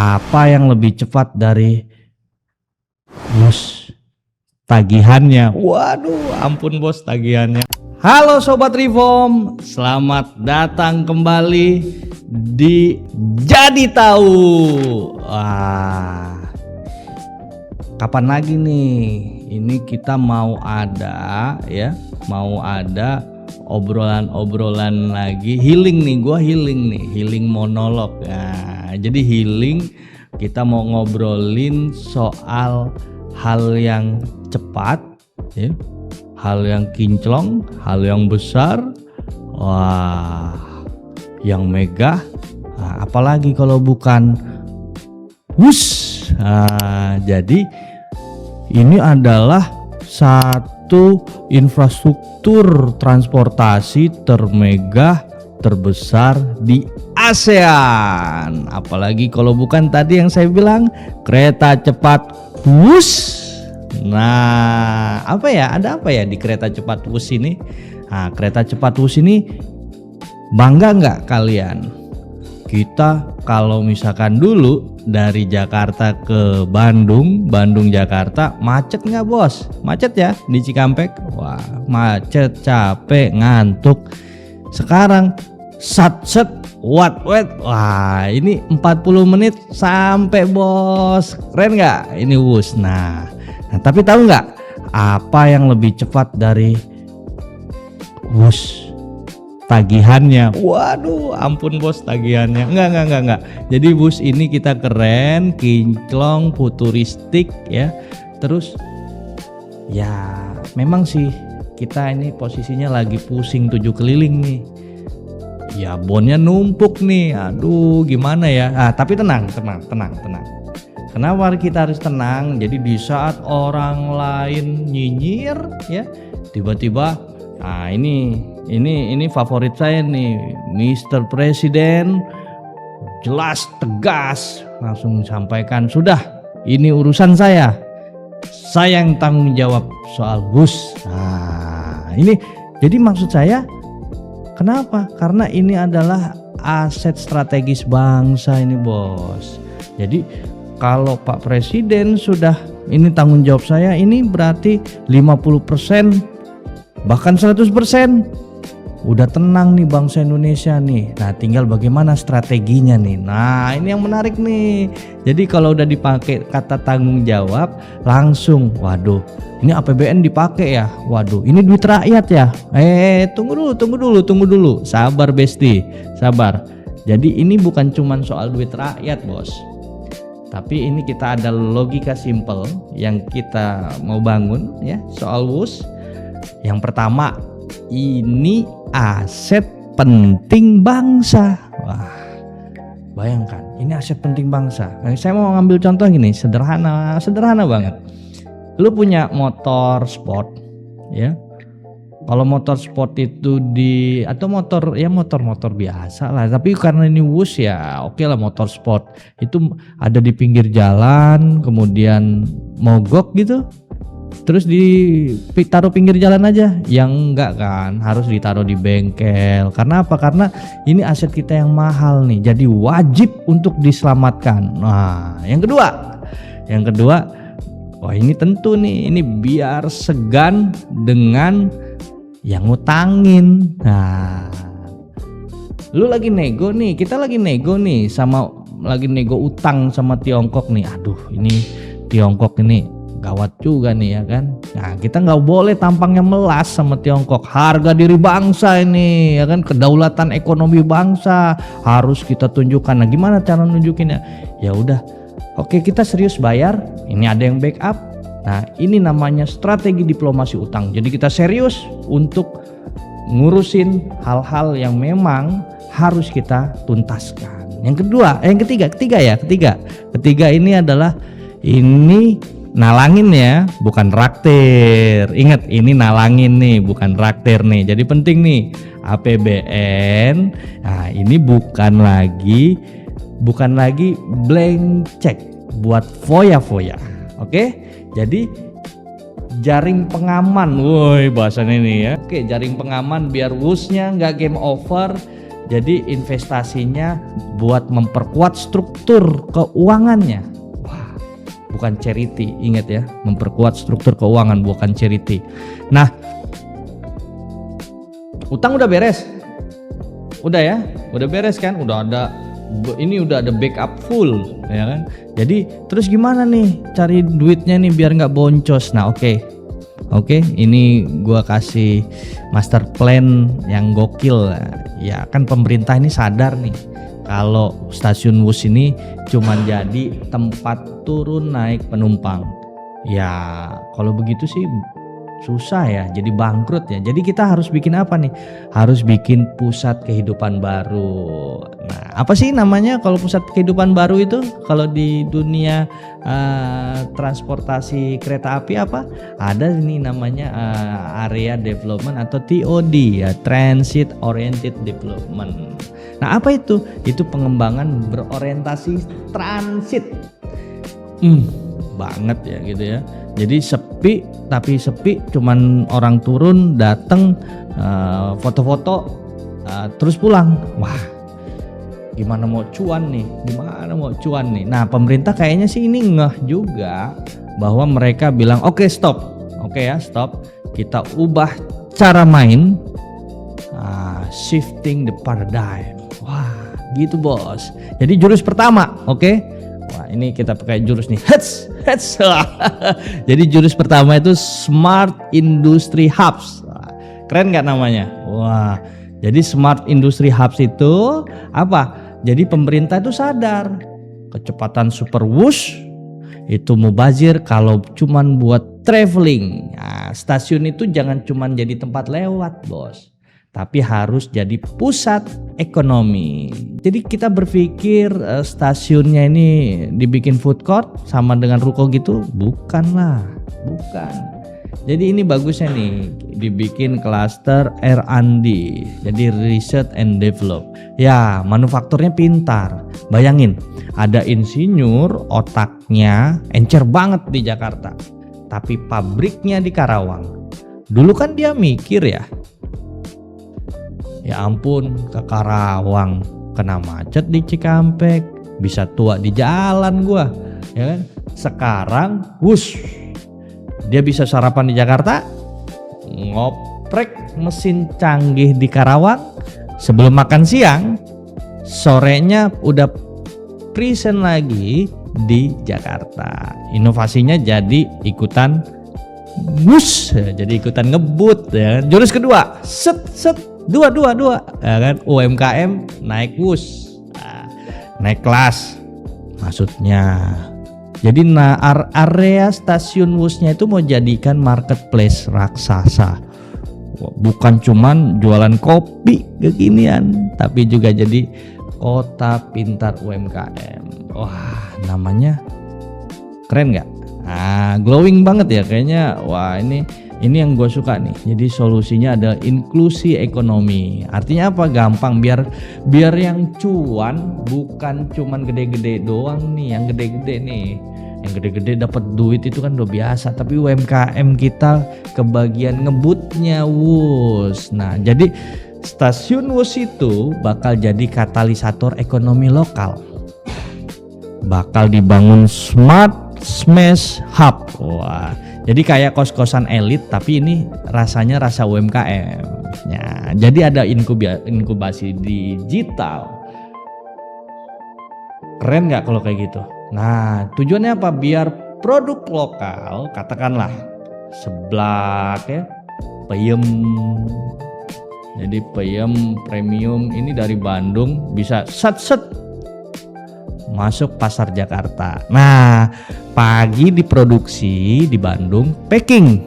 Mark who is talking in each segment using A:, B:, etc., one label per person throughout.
A: Apa yang lebih cepat dari bos tagihannya? Waduh, ampun bos tagihannya. Halo Sobat Reform, selamat datang kembali di Jadi Tahu. Wah, kapan lagi nih? Ini kita mau ada obrolan lagi, healing nih, healing monolog. Nah, jadi healing kita mau ngobrolin soal hal yang cepat, ya, hal yang kinclong, hal yang besar, wah, yang megah. Nah, apalagi kalau bukan jadi ini adalah satu infrastruktur transportasi termegah terbesar di ASEAN. Apalagi kalau bukan tadi yang saya bilang kereta cepat WUS. Nah, ada apa ya di kereta cepat WUS ini? Nah, kereta cepat WUS ini bangga nggak kalian? Kita kalau misalkan dulu dari Jakarta ke Bandung Jakarta, macet nggak bos? Macet ya di Cikampek? Wah, macet, capek, ngantuk. Sekarang sat-set, wet, wah ini 40 menit sampai bos. Keren nggak? Ini WUS. Nah, tapi tahu nggak apa yang lebih cepat dari WUS? Tagihannya. Waduh, ampun bos tagihannya. Enggak. Jadi bus ini kita keren, kinclong, futuristik ya. Terus ya memang sih kita ini posisinya lagi pusing 7 keliling nih. Ya bonnya numpuk nih. Aduh, gimana ya? Tapi tenang. Kenapa kita harus tenang? Jadi di saat orang lain nyinyir ya, tiba-tiba ini favorit saya nih, Mr. Presiden jelas tegas langsung sampaikan, sudah ini urusan saya yang tanggung jawab soal bus. Nah ini jadi maksud saya kenapa? Karena ini adalah aset strategis bangsa ini bos. Jadi kalau Pak Presiden sudah ini tanggung jawab saya, ini berarti 50% bahkan 100% udah tenang nih bangsa Indonesia nih. Nah tinggal bagaimana strateginya nih. Nah ini yang menarik nih. Jadi kalau udah dipakai kata tanggung jawab, langsung waduh ini APBN dipakai ya, waduh ini duit rakyat ya. Tunggu dulu, sabar besti, sabar. Jadi ini bukan cuman soal duit rakyat bos, tapi ini kita ada logika simple yang kita mau bangun ya soal WUS. Yang pertama, ini aset penting bangsa. Wah, bayangkan ini aset penting bangsa. Nah, saya mau ngambil contoh gini, sederhana banget. Lu punya motor sport ya. Kalau motor sport itu motor biasa lah, tapi karena ini WUS ya oke lah, motor sport itu ada di pinggir jalan, kemudian mogok gitu, terus ditaruh pinggir jalan aja. Yang enggak kan, harus ditaruh di bengkel. Karena apa? Karena ini aset kita yang mahal nih, jadi wajib untuk diselamatkan. Nah yang kedua, wah ini tentu nih, ini biar segan dengan yang ngutangin. Nah lu lagi nego nih, kita lagi nego nih lagi nego utang sama Tiongkok nih. Aduh ini Tiongkok ini gawat juga nih ya kan. Nah kita nggak boleh tampangnya melas sama Tiongkok. Harga diri bangsa ini ya kan, kedaulatan ekonomi bangsa harus kita tunjukkan. Nah gimana cara nunjukinnya? Ya udah, oke kita serius bayar. Ini ada yang backup. Nah ini namanya strategi diplomasi utang. Jadi kita serius untuk ngurusin hal-hal yang memang harus kita tuntaskan. Yang ketiga ini adalah ini nalangin ya, bukan raktir. Ingat, ini nalangin nih, bukan raktir nih. Jadi penting nih, APBN. Nah, ini bukan lagi blank check buat foya-foya. Oke? Jadi jaring pengaman, woi bahasannya ini ya. Oke, jaring pengaman biar WUS-nya nggak game over, Jadi investasinya buat memperkuat struktur keuangannya. Wah, bukan charity, ingat ya, memperkuat struktur keuangan bukan charity. Nah, utang udah beres. Udah ya, udah beres kan? Udah ada backup full, ya kan? Jadi terus gimana nih cari duitnya nih biar nggak boncos? Nah, Oke, ini gua kasih master plan yang gokil. Ya kan pemerintah ini sadar nih kalau stasiun Wus ini cuman jadi tempat turun naik penumpang. Ya kalau begitu sih susah ya, jadi bangkrut ya. Jadi kita harus bikin apa nih? Harus bikin pusat kehidupan baru. Nah, apa sih namanya kalau pusat kehidupan baru itu? Kalau di dunia transportasi kereta api apa? Ada ini namanya area development atau TOD ya, Transit Oriented Development. Nah, apa itu? Itu pengembangan berorientasi transit. Banget ya gitu ya. Jadi sepi cuman orang turun datang foto-foto terus pulang. Wah, gimana mau cuan nih? Nah, pemerintah kayaknya sih ini ngeh juga bahwa mereka bilang oke, stop. Kita ubah cara main, shifting the paradigm. Wah, gitu bos. Jadi jurus pertama, oke? Wah, ini kita pakai jurus nih. Hets. Jadi jurus pertama itu Smart Industry Hubs. Keren nggak namanya? Wah, jadi Smart Industry Hubs itu apa? Jadi pemerintah itu sadar kecepatan super whoosh itu mubazir kalau cuman buat traveling. Nah, stasiun itu jangan cuman jadi tempat lewat, bos, tapi harus jadi pusat ekonomi. Jadi kita berpikir stasiunnya ini dibikin food court sama dengan ruko gitu, bukan. Jadi ini bagusnya nih dibikin cluster R&D, jadi research and develop. Ya, manufakturnya pintar. Bayangin, ada insinyur otaknya encer banget di Jakarta, tapi pabriknya di Karawang. Dulu kan dia mikir ya ampun, ke Karawang kena macet di Cikampek, bisa tua di jalan gua, ya kan? Sekarang wush, dia bisa sarapan di Jakarta, ngoprek mesin canggih di Karawang, sebelum makan siang, sorenya udah present lagi di Jakarta. Inovasinya jadi ikutan wush, jadi ikutan ngebut ya. Jurus kedua, dua ya kan, UMKM naik wush, naik kelas maksudnya. Jadi area stasiun wushnya itu mau jadikan marketplace raksasa, bukan cuman jualan kopi kekinian, tapi juga jadi kota pintar UMKM. Wah, namanya keren nggak? Glowing banget ya kayaknya. Wah, ini yang gue suka nih. Jadi solusinya ada inklusi ekonomi. Artinya apa? Gampang, biar yang cuan bukan cuman gede-gede doang nih. Yang gede-gede dapat duit itu kan udah biasa, tapi UMKM kita kebagian ngebutnya Wus. Nah, jadi stasiun Wus itu bakal jadi katalisator ekonomi lokal. Bakal dibangun Smart Smash Hub. Wah, jadi kayak kos-kosan elit tapi ini rasanya rasa UMKM. Ya, jadi ada inkubasi digital. Keren nggak kalau kayak gitu? Nah, tujuannya apa? Biar produk lokal, katakanlah seblak ya, peyem. Jadi peyem premium ini dari Bandung bisa set masuk pasar Jakarta. Nah, pagi diproduksi di Bandung, packing,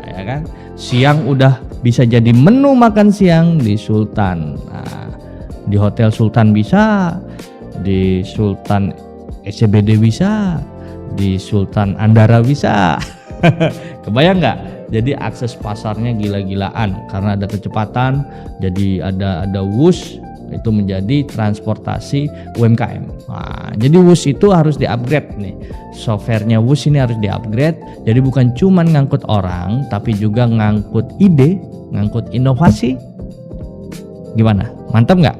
A: ya kan? Siang udah bisa jadi menu makan siang di Sultan. Nah, di Hotel Sultan bisa, di Sultan SCBD bisa, di Sultan Andara bisa. Kebayang nggak? Jadi akses pasarnya gila-gilaan karena ada kecepatan. Jadi ada wush itu menjadi transportasi UMKM. Nah, jadi Wus itu harus di-upgrade nih. Softwarenya Wus ini harus di-upgrade. Jadi bukan cuma ngangkut orang, tapi juga ngangkut ide, ngangkut inovasi. Gimana? Mantap nggak?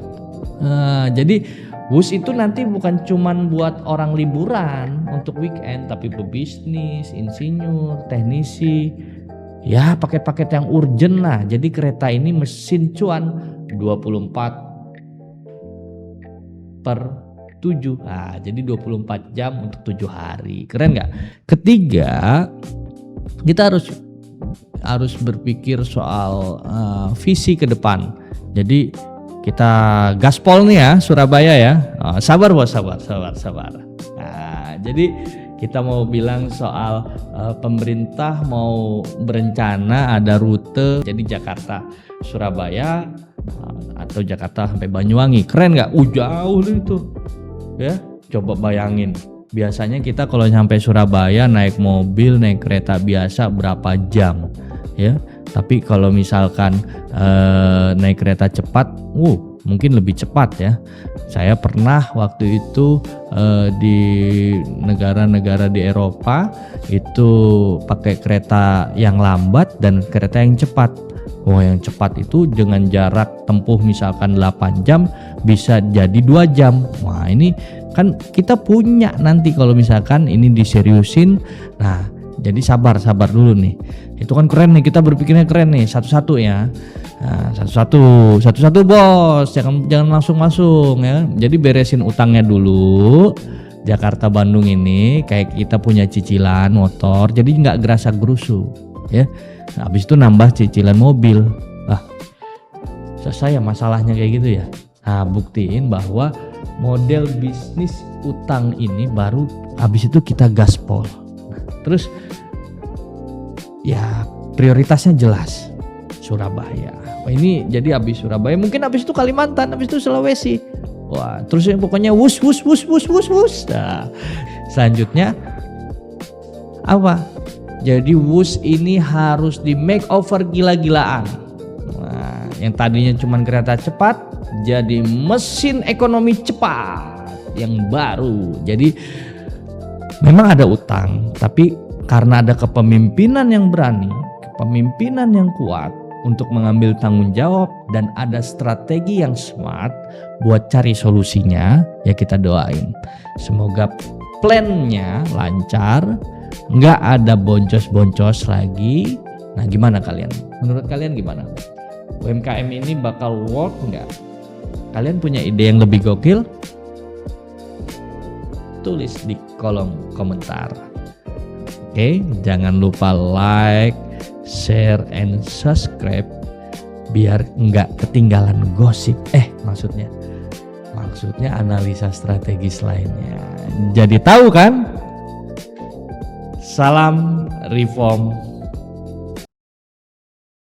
A: Jadi WUS itu nanti bukan cuman buat orang liburan untuk weekend, tapi pebisnis, insinyur, teknisi, ya paket-paket yang urgent lah. Jadi kereta ini mesin cuan 24/7. Nah, jadi 24 jam untuk 7 hari. Keren nggak? Ketiga, kita harus berpikir soal visi ke depan. Jadi kita gaspol nih ya Surabaya ya. Sabar bos, sabar. Nah, jadi kita mau bilang soal pemerintah mau berencana ada rute jadi Jakarta Surabaya atau Jakarta sampai Banyuwangi. Keren nggak? Jauh itu ya. Coba bayangin. Biasanya kita kalau sampai Surabaya naik mobil, naik kereta biasa berapa jam ya. Tapi kalau misalkan naik kereta cepat, mungkin lebih cepat ya. Saya pernah waktu itu di negara-negara di Eropa itu pakai kereta yang lambat dan kereta yang cepat. Yang cepat itu dengan jarak tempuh misalkan 8 jam bisa jadi 2 jam. Wah, ini kan kita punya nanti kalau misalkan ini diseriusin. Nah, jadi sabar dulu nih. Itu kan keren nih, kita berpikirnya keren nih, satu-satu ya. Nah, satu-satu bos, jangan langsung ya. Jadi beresin utangnya dulu. Jakarta Bandung ini kayak kita punya cicilan motor, jadi nggak gerasa gerusu ya. Nah, habis itu nambah cicilan mobil. Selesai ya masalahnya kayak gitu ya. Nah, buktiin bahwa model bisnis utang ini baru habis itu kita gaspol. Terus ya prioritasnya jelas Surabaya. Ini jadi habis Surabaya, mungkin habis itu Kalimantan, habis itu Sulawesi. Wah, terus ya pokoknya wus. Nah, selanjutnya apa? Jadi WUS ini harus di makeover gila-gilaan. Nah, yang tadinya cuma kereta cepat jadi mesin ekonomi cepat yang baru. Jadi memang ada utang, tapi karena ada kepemimpinan yang berani, kepemimpinan yang kuat untuk mengambil tanggung jawab dan ada strategi yang smart buat cari solusinya, ya kita doain. Semoga plannya lancar, nggak ada boncos-boncos lagi. Nah, gimana kalian? Menurut kalian gimana? UMKM ini bakal work nggak? Kalian punya ide yang lebih gokil? Tulis di kolom komentar. Oke, jangan lupa like, share, and subscribe biar nggak ketinggalan gosip. Maksudnya analisa strategis lainnya. Jadi tahu kan? Salam reform